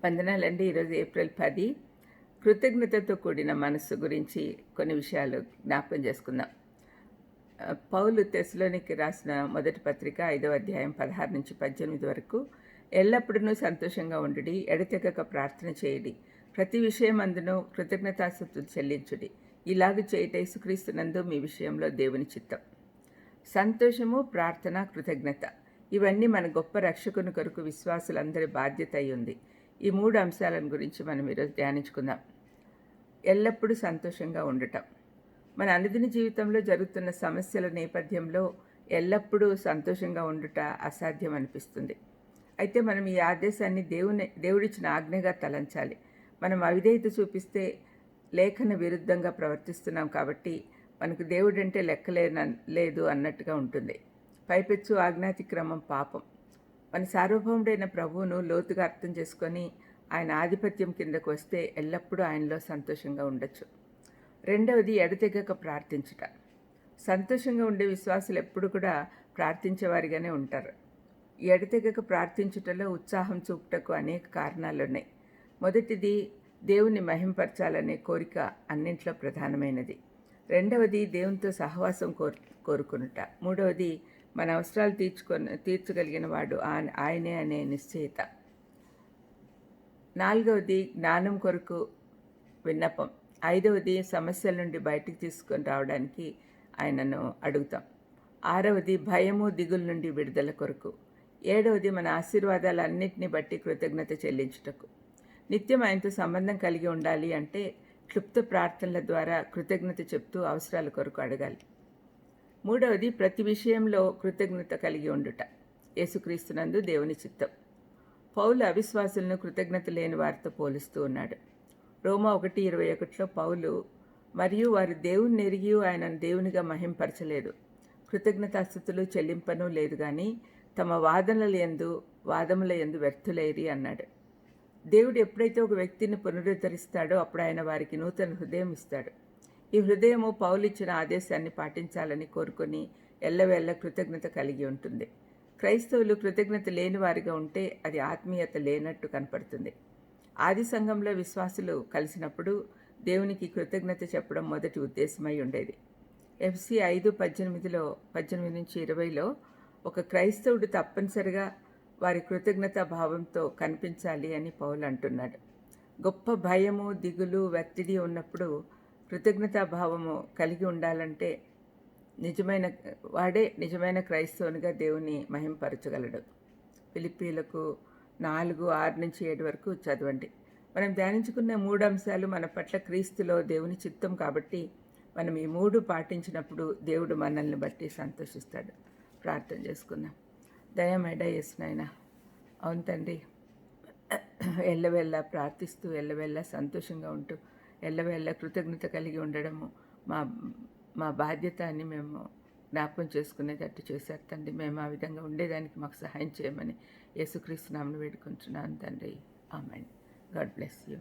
వందనాలండి. ఈరోజు ఏప్రిల్ 10. కృతజ్ఞతతో కూడిన మనస్సు గురించి కొన్ని విషయాలు జ్ఞాపకం చేసుకుందాం. పౌలు తెస్సలోనికి రాసిన మొదటి పత్రిక 5వ అధ్యాయం 16-18 వరకు, ఎల్లప్పుడూ సంతోషంగా ఉండుడి, ఎడతెగక ప్రార్థన చేయుడి, ప్రతి విషయమందును కృతజ్ఞతాస్తుతులు చెల్లించుడి, ఇలాగ చేయుట యేసుక్రీస్తునందు మీ విషయంలో దేవుని చిత్తం. సంతోషము, ప్రార్థన, కృతజ్ఞత ఇవన్నీ మన గొప్ప రక్షకుని కొరకు విశ్వాసులందరి బాధ్యత అయి ఉంది. ఈ 3 అంశాలను గురించి మనం ఈరోజు ధ్యానించుకుందాం. ఎల్లప్పుడూ సంతోషంగా ఉండటం. మన అనుదిన జీవితంలో జరుగుతున్న సమస్యల నేపథ్యంలో ఎల్లప్పుడూ సంతోషంగా ఉండుట అసాధ్యం అనిపిస్తుంది. అయితే మనం ఈ ఆదేశాన్ని దేవుడిచ్చిన ఆజ్ఞగా తలంచాలి. మనం అవిధేయత చూపిస్తే లేఖన విరుద్ధంగా ప్రవర్తిస్తున్నాం కాబట్టి మనకు దేవుడంటే లేదు అన్నట్టుగా ఉంటుంది. పైపెచ్చు ఆజ్ఞాతిక్రమం పాపం. మన సార్వభౌముడైన ప్రభువును లోతుగా అర్థం చేసుకొని ఆయన ఆధిపత్యం కిందకు వస్తే ఎల్లప్పుడూ ఆయనలో సంతోషంగా ఉండొచ్చు. రెండవది, ఎడతెగక ప్రార్థించుట. సంతోషంగా ఉండే విశ్వాసులు ఎప్పుడు కూడా ప్రార్థించేవారిగానే ఉంటారు. ఎడతెగక ప్రార్థించుటలో ఉత్సాహం చూపుటకు అనేక కారణాలున్నాయి. మొదటిది, దేవుని మహింపరచాలనే కోరిక అన్నింట్లో ప్రధానమైనది. రెండవది, దేవునితో సహవాసం కోరుకునుట. మూడవది, మన అవసరాలు తీర్చగలిగిన వాడు ఆయనే అనే నిశ్చయిత. నాలుగవది, జ్ఞానం కొరకు విన్నపం. ఐదవది, సమస్యల నుండి బయటికి తీసుకొని రావడానికి ఆయనను అడుగుతాం. ఆరవది, భయము దిగుల నుండి విడుదల కొరకు. ఏడవది, మన ఆశీర్వాదాలన్నింటినీ బట్టి కృతజ్ఞత చెల్లించుటకు. నిత్యం ఆయనతో సంబంధం కలిగి ఉండాలి అంటే క్లుప్త ప్రార్థనల ద్వారా కృతజ్ఞత చెప్తూ అవసరాల కొరకు అడగాలి. మూడవది, ప్రతి విషయంలో కృతజ్ఞత కలిగి ఉండుట. యేసుక్రీస్తునందు దేవుని చిత్తం. పౌలు అవిశ్వాసులను కృతజ్ఞత లేని వారితో పోలుస్తూ ఉన్నాడు. రోమా 1:21 పౌలు, మరియు వారు దేవుని ఎరిగి ఆయనను దేవునిగా మహింపరచలేదు, కృతజ్ఞతాస్తుతులు చెల్లింపను లేదు కానీ తమ వాదముల యందు వ్యర్థులైరి అన్నాడు. దేవుడు ఎప్పుడైతే ఒక వ్యక్తిని పునరుద్ధరిస్తాడో అప్పుడు ఆయన వారికి నూతన హృదయం ఇస్తాడు. ఈ హృదయము పౌలు ఇచ్చిన ఆదేశాన్ని పాటించాలని కోరుకొని ఎల్లవేళ్ళ కృతజ్ఞత కలిగి ఉంటుంది. క్రైస్తవులు కృతజ్ఞత లేని వారిగా ఉంటే అది ఆత్మీయత లేనట్టు కనపడుతుంది. ఆది సంఘంలో విశ్వాసులు కలిసినప్పుడు దేవునికి కృతజ్ఞత చెప్పడం మొదటి ఉద్దేశమై ఉండేది. ఎఫ్సి 5:18-20 ఒక క్రైస్తవుడు తప్పనిసరిగా వారి కృతజ్ఞతా భావంతో కనిపించాలి అని పౌలు అంటున్నాడు. గొప్ప భయము, దిగులు, ఒత్తిడి ఉన్నప్పుడు కృతజ్ఞతాభావము కలిగి ఉండాలంటే నిజమైన క్రైస్తవునిగా దేవుని మహింపరచగలడు. ఫిలిప్పీలకు 4:6-7 వరకు చదవండి. మనం ధ్యానించుకున్న 3 అంశాలు మన పట్ల క్రీస్తులో దేవుని చిత్తం కాబట్టి మనం ఈ 3 పాటించినప్పుడు దేవుడు మనల్ని బట్టి సంతోషిస్తాడు. ప్రార్థన చేసుకుందాం. దయమేడ యేసునాయన. అవును తండ్రి, ఎల్లవేళ్ళ ప్రార్థిస్తూ ఎల్లవేళ్ళ సంతోషంగా ఉంటూ ఎల్లవేళ్ళ కృతజ్ఞత కలిగి ఉండడము మా బాధ్యత అని మేము జ్ఞాపకం చేసుకునేటట్టు చేశారు తండ్రి. మేము ఆ విధంగా ఉండేదానికి మాకు సహాయం చేయమని యేసుక్రీస్తు నామమున వేడుకుంటున్నాను తండ్రి. ఆమేన్. God bless you.